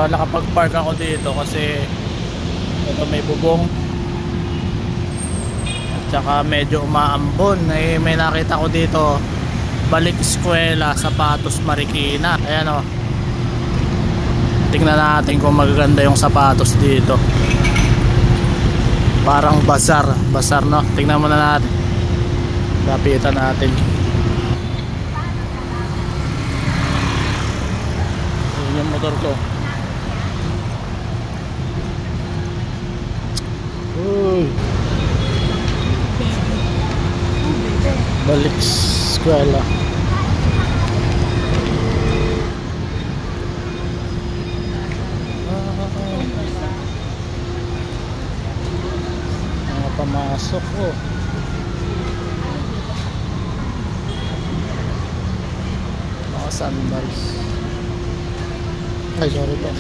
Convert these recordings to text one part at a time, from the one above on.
nakapag-park ako dito kasi ito may bubong at saka medyo umaambon. May nakita ko dito, Balik Eskwela, Sapatos, Marikina. Ayan o, tingnan natin kung magaganda yung sapatos dito. Parang bazar no? Tingnan muna natin, lapitan natin. Ayan yung motor ko. Uy, Balik Eskwela. Pamasok ko. Mga sandals. Ay, sorry po.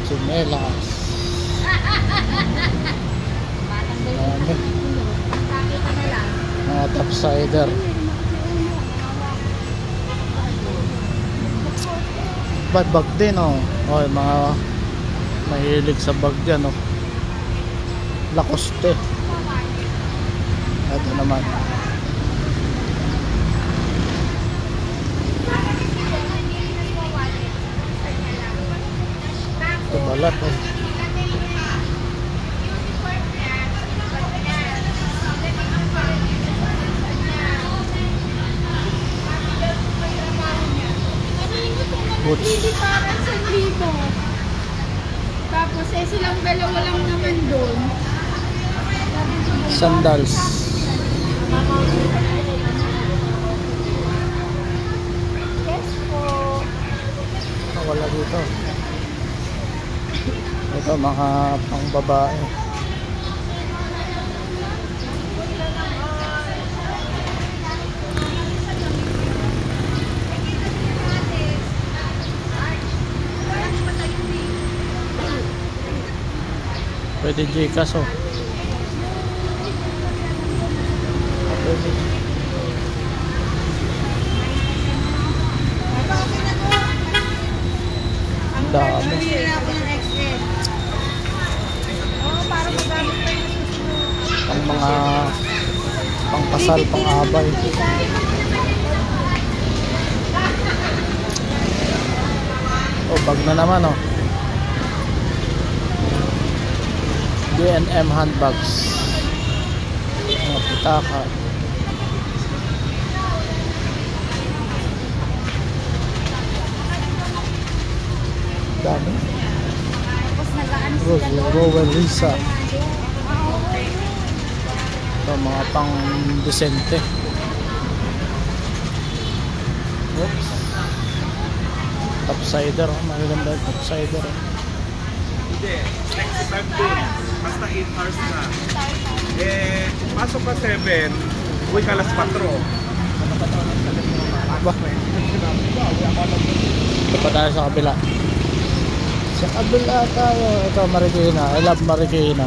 Chinelas. Mga topsider. Bag din oh. Oh, mga mahilig sa bag yan oh. Lacoste. Ito naman. Ito balat eh. Boots. Hindi parang sa libo. Tapos silang dalawa lang naman doon. Sandals. Yes po. Wala dito. Ito mga pangbabae. Pwede Gcash oh. Ang dami. Ang mga pangpasal, pang-abay. Oh, bag na naman oh. D&M handbags. Mga pitaka. Dami. Rowan Lisa. Ito mga pang desente. Oops. Topsider. Magaganda yung topsider. Hindi. Flexible dun. Basta 8 hours na. Eh, pasok ka 7. Uwi ka alas 4. Ba? Ito pa tayo sa kabila. Sa kabila tayo. Ito Marikina. I love Marikina.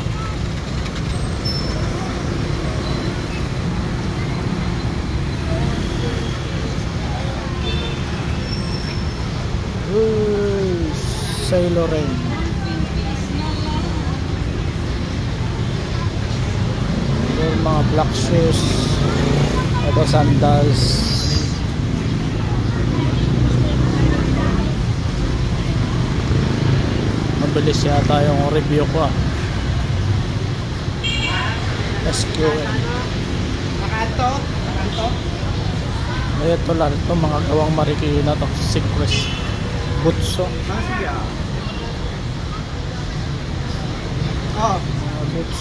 Uy, Saint Laurent. Ito mga black shoes. Ito sandals. Mabilis yata yung review ko ah. SQN. Makanto? Ito lang, ito mga gawang Marikina to. Secrets. Butso. Sige ah. Oh. Boots.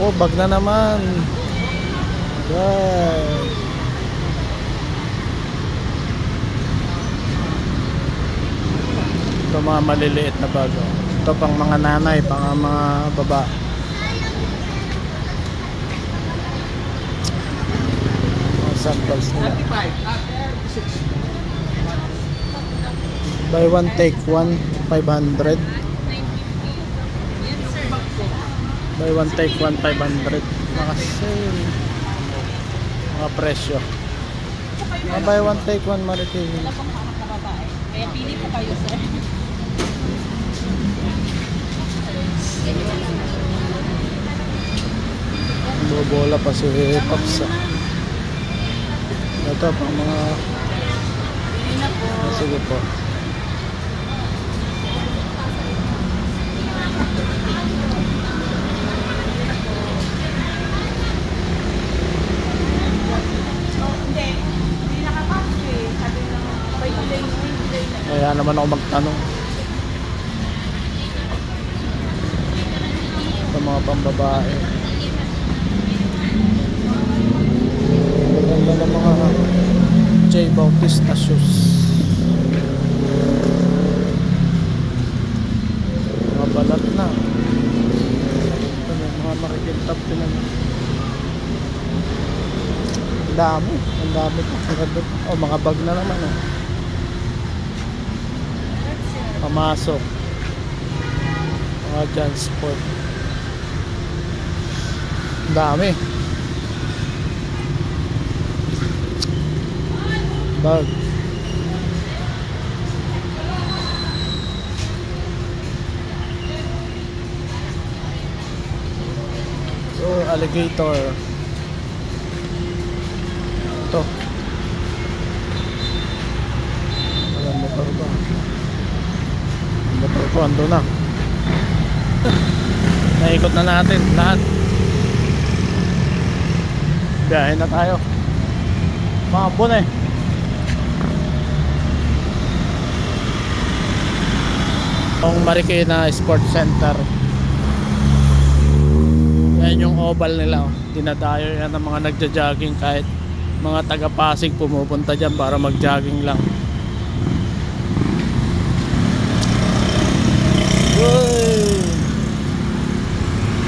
Oh, bag na naman. Right. Ito mga maliliit na bag. Ito pang mga nanay, pang mga baba. Mga sandals nila. Buy one take one, 500. Buy one take one, 500. Mga sale. Mga presyo. Buy one take one Marikina. Wala pong hanap na babae. Kaya pili po kayo, sir. Bobola pa si Pops. Ito pang mga... Pili na po. Sige po. Hindi nakapasok eh. Sabi lang, by today mo, today na. Kaya naman ako magtanong. Sa mga pambabae. Maganda ng mga J. Bautista shoes. Mga balat na. Ito na mga makikintap din naman. Ang dami. Ang dami pa. Oh, mga bag na naman. Oh. Pamasok. Mga transport. Ang dami. Bag. So, alligator. Ito. Alam mo pa ba? Ang motor ko ando na. Naikot na natin lahat. Biyahe na tayo. Maambon eh. Ang Marikina Sports Center. Yan yung oval nila. Dinadayo yan ng mga nagja-jogging, kahit mga taga Pasig pumupunta dyan para mag-jogging lang.